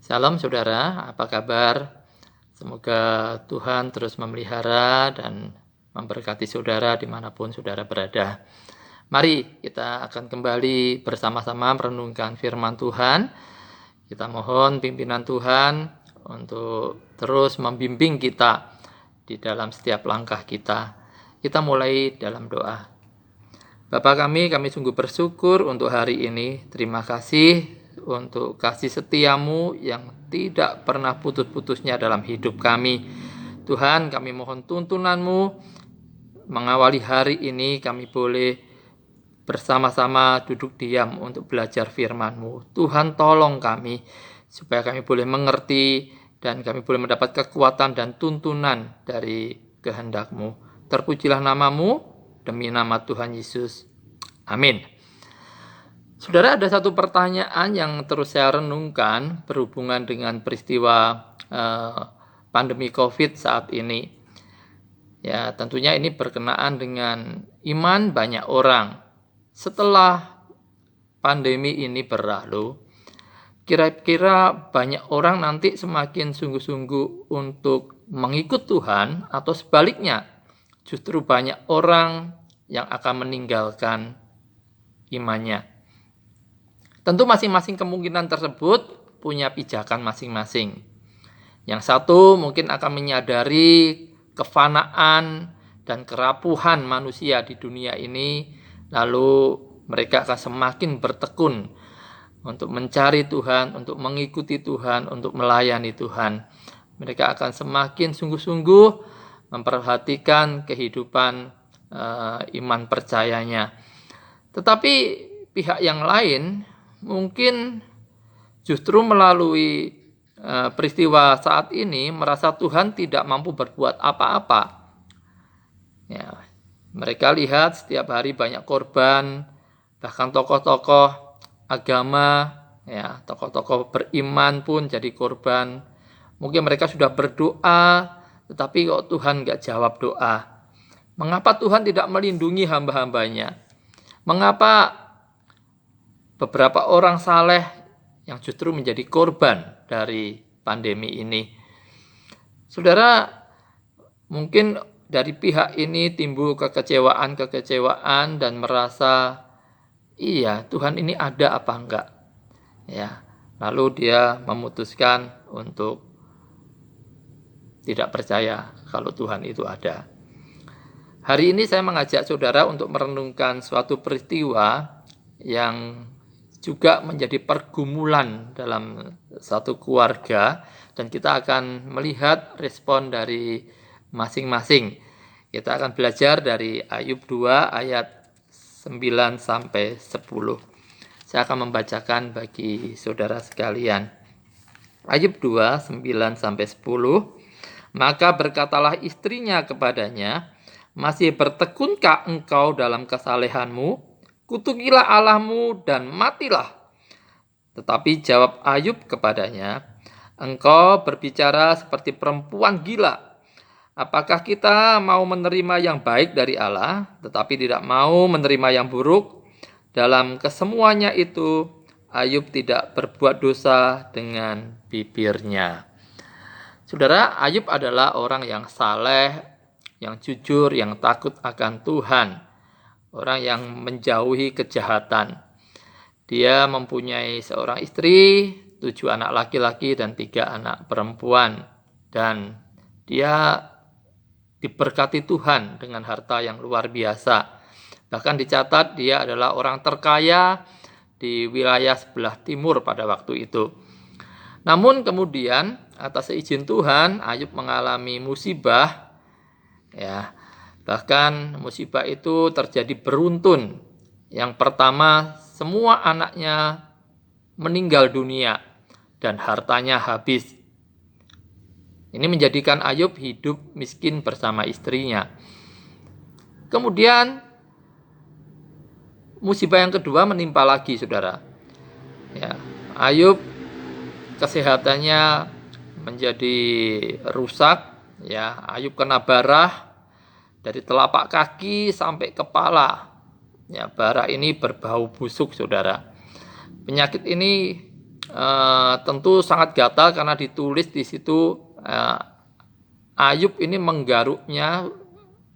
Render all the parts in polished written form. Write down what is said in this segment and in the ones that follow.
Salam saudara, apa kabar? Semoga Tuhan terus memelihara dan memberkati saudara dimanapun saudara berada. Mari kita akan kembali bersama-sama merenungkan firman Tuhan. Kita mohon pimpinan Tuhan untuk terus membimbing kita di dalam setiap langkah kita. Kita mulai dalam doa. Bapa kami sungguh bersyukur untuk hari ini. Terima kasih untuk kasih setiamu yang tidak pernah putus-putusnya dalam hidup kami. Tuhan, kami mohon tuntunanmu mengawali hari ini. Kami boleh bersama-sama duduk diam untuk belajar firman-Mu. Tuhan, tolong kami supaya kami boleh mengerti dan kami boleh mendapat kekuatan dan tuntunan dari kehendak-Mu. Terpujilah nama-Mu demi nama Tuhan Yesus. Amin. Saudara, ada satu pertanyaan yang terus saya renungkan berhubungan dengan peristiwa pandemi COVID saat ini. Ya, tentunya ini berkenaan dengan iman banyak orang. Setelah pandemi ini berlalu, kira-kira banyak orang nanti semakin sungguh-sungguh untuk mengikut Tuhan atau sebaliknya, justru banyak orang yang akan meninggalkan imannya. Tentu masing-masing kemungkinan tersebut punya pijakan masing-masing. Yang satu mungkin akan menyadari kefanaan dan kerapuhan manusia di dunia ini, lalu mereka akan semakin bertekun untuk mencari Tuhan, untuk mengikuti Tuhan, untuk melayani Tuhan. Mereka akan semakin sungguh-sungguh memperhatikan kehidupan iman percayanya. Tetapi pihak yang lain mungkin justru melalui peristiwa saat ini merasa Tuhan tidak mampu berbuat apa-apa. Ya, mereka lihat setiap hari banyak korban, bahkan tokoh-tokoh agama, ya, tokoh-tokoh beriman pun jadi korban. Mungkin mereka sudah berdoa, tetapi kok Tuhan nggak jawab doa. Mengapa Tuhan tidak melindungi hamba-hambanya? Mengapa beberapa orang saleh yang justru menjadi korban dari pandemi ini? Saudara, mungkin dari pihak ini timbul kekecewaan dan merasa, iya, Tuhan ini ada apa enggak? Ya, lalu dia memutuskan untuk tidak percaya kalau Tuhan itu ada. Hari ini saya mengajak saudara untuk merenungkan suatu peristiwa yang juga menjadi pergumulan dalam satu keluarga, dan kita akan melihat respon dari masing-masing. Kita akan belajar dari Ayub 2 ayat 9 sampai 10. Saya akan membacakan bagi saudara sekalian. Ayub 2 9 sampai 10. Maka berkatalah istrinya kepadanya, masih bertekunkah engkau dalam kesalehanmu? Kutukilah Allahmu dan matilah. Tetapi jawab Ayub kepadanya, engkau berbicara seperti perempuan gila. Apakah kita mau menerima yang baik dari Allah, tetapi tidak mau menerima yang buruk? Dalam kesemuanya itu, Ayub tidak berbuat dosa dengan bibirnya. Saudara, Ayub adalah orang yang saleh, yang jujur, yang takut akan Tuhan. Orang yang menjauhi kejahatan. Dia mempunyai seorang istri, 7 anak laki-laki dan 3 anak perempuan. Dan dia diberkati Tuhan dengan harta yang luar biasa. Bahkan dicatat dia adalah orang terkaya di wilayah sebelah timur pada waktu itu. Namun kemudian atas izin Tuhan, Ayub mengalami musibah, ya. Bahkan musibah itu terjadi beruntun. Yang pertama, semua anaknya meninggal dunia dan hartanya habis. Ini menjadikan Ayub hidup miskin bersama istrinya. Kemudian musibah yang kedua menimpa lagi, saudara. Ya, Ayub kesehatannya menjadi rusak. Ya, Ayub kena barah dari telapak kaki sampai kepala. Ya, bara ini berbau busuk, saudara. Penyakit ini tentu sangat gatal karena ditulis di situ Ayub ini menggaruknya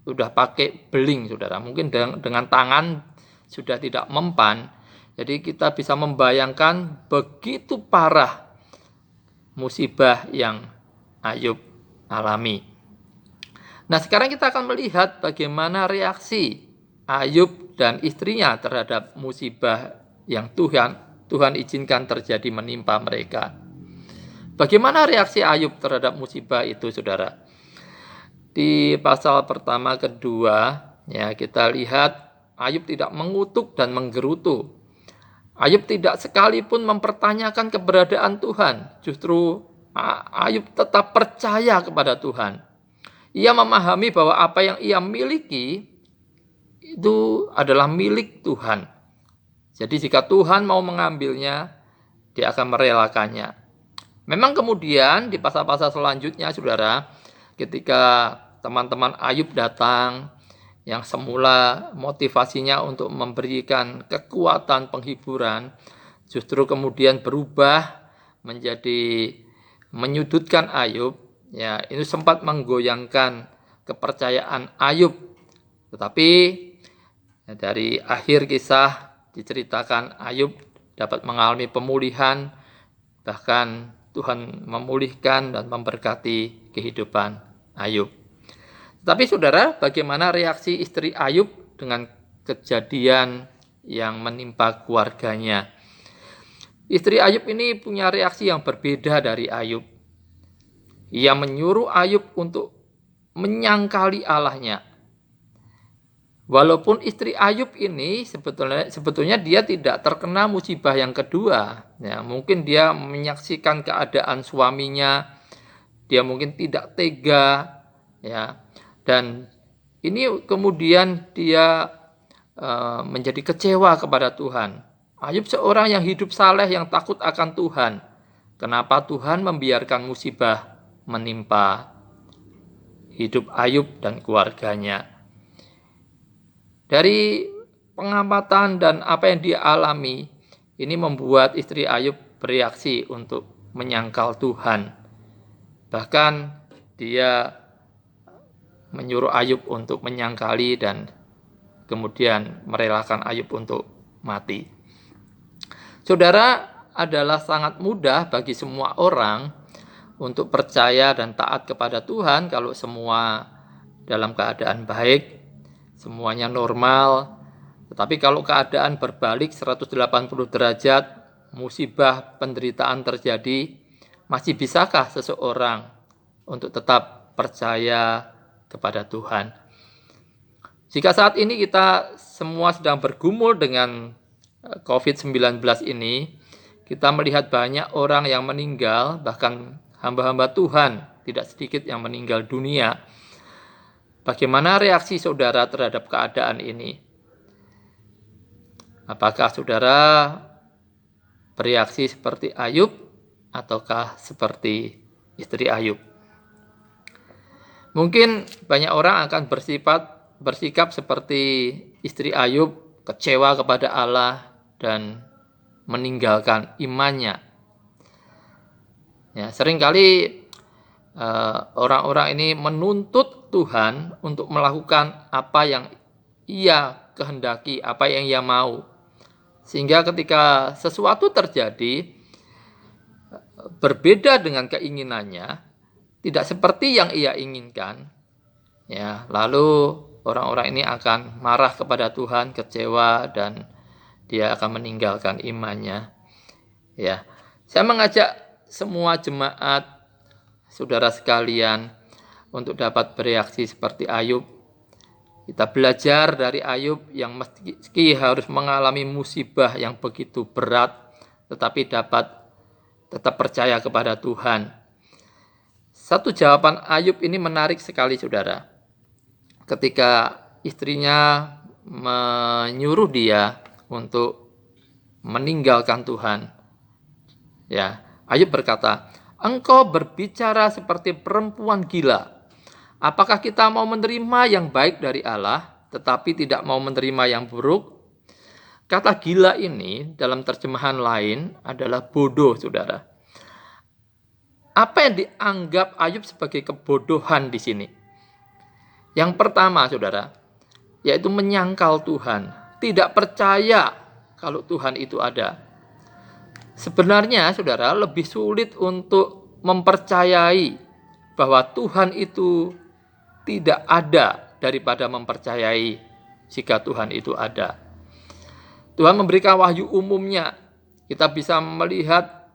sudah pakai beling, saudara. Mungkin dengan tangan sudah tidak mempan. Jadi kita bisa membayangkan begitu parah musibah yang Ayub alami. Nah, sekarang kita akan melihat bagaimana reaksi Ayub dan istrinya terhadap musibah yang Tuhan izinkan terjadi menimpa mereka. Bagaimana reaksi Ayub terhadap musibah itu, saudara? Di pasal pertama, kedua, ya kita lihat Ayub tidak mengutuk dan menggerutu. Ayub tidak sekalipun mempertanyakan keberadaan Tuhan. Justru Ayub tetap percaya kepada Tuhan. Ia memahami bahwa apa yang ia miliki itu adalah milik Tuhan. Jadi jika Tuhan mau mengambilnya, dia akan merelakannya. Memang kemudian di pasal-pasal selanjutnya, saudara, ketika teman-teman Ayub datang, yang semula motivasinya untuk memberikan kekuatan penghiburan, justru kemudian berubah menjadi menyudutkan Ayub. Ya, ini sempat menggoyangkan kepercayaan Ayub. Tetapi dari akhir kisah diceritakan Ayub dapat mengalami pemulihan, bahkan Tuhan memulihkan dan memberkati kehidupan Ayub. Tapi saudara, bagaimana reaksi istri Ayub dengan kejadian yang menimpa keluarganya? Istri Ayub ini punya reaksi yang berbeda dari Ayub. Ia menyuruh Ayub untuk menyangkali Allahnya. Walaupun istri Ayub ini sebetulnya dia tidak terkena musibah yang kedua. Ya, mungkin dia menyaksikan keadaan suaminya, dia mungkin tidak tega, ya. Dan ini kemudian dia menjadi kecewa kepada Tuhan. Ayub seorang yang hidup saleh, yang takut akan Tuhan. Kenapa Tuhan membiarkan musibah menimpa hidup Ayub dan keluarganya? Dari pengamatan dan apa yang dia alami, ini membuat istri Ayub bereaksi untuk menyangkal Tuhan. Bahkan dia menyuruh Ayub untuk menyangkali dan kemudian merelakan Ayub untuk mati. Saudara, adalah sangat mudah bagi semua orang untuk percaya dan taat kepada Tuhan kalau semua dalam keadaan baik, semuanya normal. Tetapi kalau keadaan berbalik 180 derajat, musibah, penderitaan terjadi, masih bisakah seseorang untuk tetap percaya kepada Tuhan? Jika saat ini kita semua sedang bergumul dengan COVID-19 ini, kita melihat banyak orang yang meninggal, bahkan hamba-hamba Tuhan tidak sedikit yang meninggal dunia. Bagaimana reaksi saudara terhadap keadaan ini? Apakah saudara bereaksi seperti Ayub ataukah seperti istri Ayub? Mungkin banyak orang akan bersikap seperti istri Ayub, kecewa kepada Allah dan meninggalkan imannya. Ya, seringkali orang-orang ini menuntut Tuhan untuk melakukan apa yang ia kehendaki, apa yang ia mau. Sehingga ketika sesuatu terjadi berbeda dengan keinginannya, tidak seperti yang ia inginkan, ya, lalu orang-orang ini akan marah kepada Tuhan, kecewa, dan dia akan meninggalkan imannya. Ya, saya mengajak semua jemaat, saudara sekalian, untuk dapat bereaksi seperti Ayub. Kita belajar dari Ayub yang meski harus mengalami musibah yang begitu berat, tetapi dapat tetap percaya kepada Tuhan. Satu jawaban Ayub ini menarik sekali, saudara. Ketika istrinya menyuruh dia untuk meninggalkan Tuhan, ya, Ayub berkata, "Engkau berbicara seperti perempuan gila. Apakah kita mau menerima yang baik dari Allah, tetapi tidak mau menerima yang buruk? Kata gila ini dalam terjemahan lain adalah bodoh, saudara. Apa yang dianggap Ayub sebagai kebodohan di sini? Yang pertama, saudara, yaitu menyangkal Tuhan, tidak percaya kalau Tuhan itu ada. Sebenarnya, saudara, lebih sulit untuk mempercayai bahwa Tuhan itu tidak ada daripada mempercayai jika Tuhan itu ada. Tuhan memberikan wahyu umumnya. Kita bisa melihat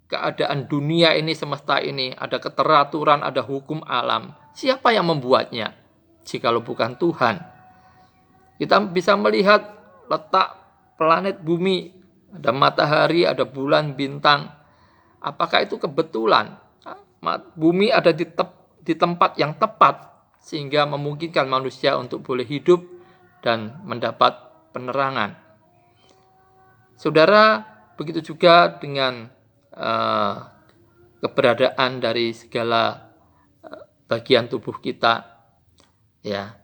keadaan dunia ini, semesta ini. Ada keteraturan, ada hukum alam. Siapa yang membuatnya? Jikalau bukan Tuhan. Kita bisa melihat letak planet bumi. Ada matahari, ada bulan, bintang. Apakah itu kebetulan? Bumi ada di tempat yang tepat, sehingga memungkinkan manusia untuk boleh hidup dan mendapat penerangan. Saudara, begitu juga dengan keberadaan dari segala bagian tubuh kita. Ya,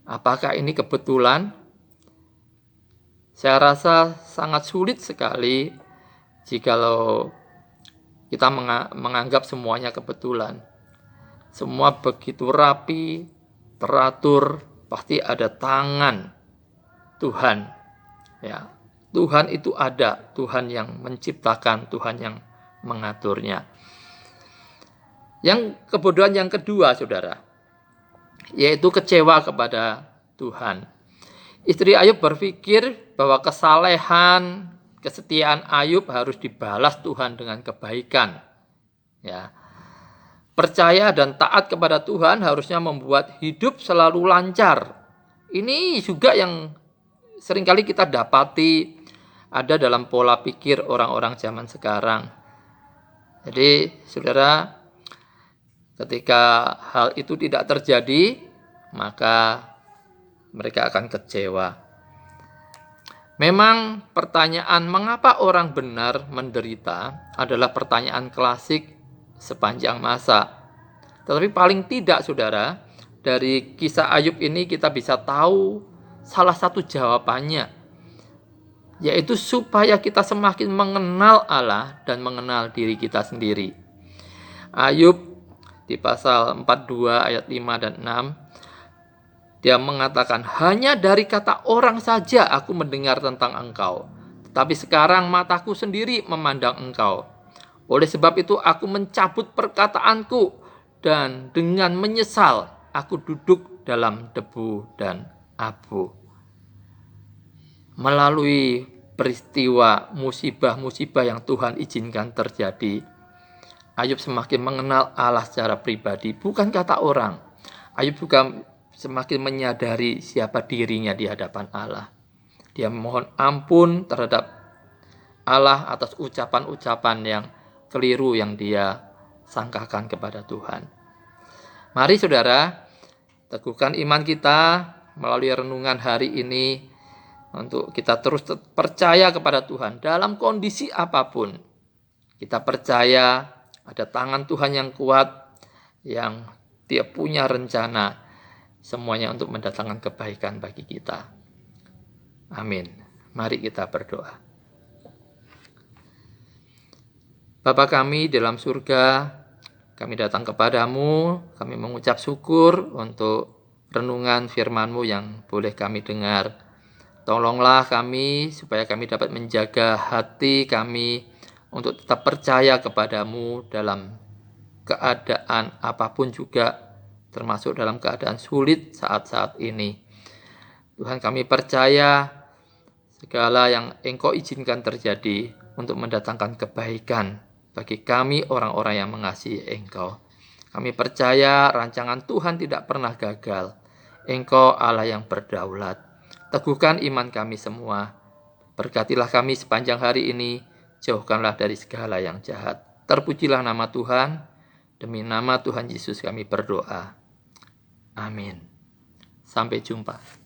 apakah ini kebetulan? Saya rasa sangat sulit sekali jikalau kita menganggap semuanya kebetulan. Semua begitu rapi, teratur, pasti ada tangan Tuhan. Ya. Tuhan itu ada, Tuhan yang menciptakan, Tuhan yang mengaturnya. Yang kebodohan yang kedua, saudara, yaitu kecewa kepada Tuhan. Istri Ayub berpikir bahwa kesalehan, kesetiaan Ayub harus dibalas Tuhan dengan kebaikan. Ya. Percaya dan taat kepada Tuhan harusnya membuat hidup selalu lancar. Ini juga yang seringkali kita dapati ada dalam pola pikir orang-orang zaman sekarang. Jadi, saudara, ketika hal itu tidak terjadi, maka mereka akan kecewa. Memang pertanyaan mengapa orang benar menderita adalah pertanyaan klasik sepanjang masa. Tetapi paling tidak, saudara, dari kisah Ayub ini kita bisa tahu salah satu jawabannya, yaitu supaya kita semakin mengenal Allah dan mengenal diri kita sendiri. Ayub di pasal 42 ayat 5 dan 6, dia mengatakan, hanya dari kata orang saja aku mendengar tentang engkau, tetapi sekarang mataku sendiri memandang engkau. Oleh sebab itu aku mencabut perkataanku, dan dengan menyesal aku duduk dalam debu dan abu. Melalui peristiwa musibah-musibah yang Tuhan izinkan terjadi, Ayub semakin mengenal Allah secara pribadi, bukan kata orang. Ayub juga semakin menyadari siapa dirinya di hadapan Allah. Dia memohon ampun terhadap Allah atas ucapan-ucapan yang keliru yang dia sangkakan kepada Tuhan. Mari saudara, teguhkan iman kita melalui renungan hari ini, untuk kita terus percaya kepada Tuhan dalam kondisi apapun. Kita percaya ada tangan Tuhan yang kuat, yang Dia punya rencana semuanya untuk mendatangkan kebaikan bagi kita. Amin. Mari kita berdoa. Bapa kami dalam surga, kami datang kepadamu, kami mengucap syukur untuk renungan firman-Mu yang boleh kami dengar. Tolonglah kami supaya kami dapat menjaga hati kami untuk tetap percaya kepadamu dalam keadaan apapun juga, termasuk dalam keadaan sulit saat-saat ini. Tuhan, kami percaya segala yang Engkau izinkan terjadi untuk mendatangkan kebaikan bagi kami orang-orang yang mengasihi Engkau. Kami percaya rancangan Tuhan tidak pernah gagal. Engkau Allah yang berdaulat. Teguhkan iman kami semua. Berkatilah kami sepanjang hari ini. Jauhkanlah dari segala yang jahat. Terpujilah nama Tuhan. Demi nama Tuhan Yesus kami berdoa. Amin. Sampai jumpa.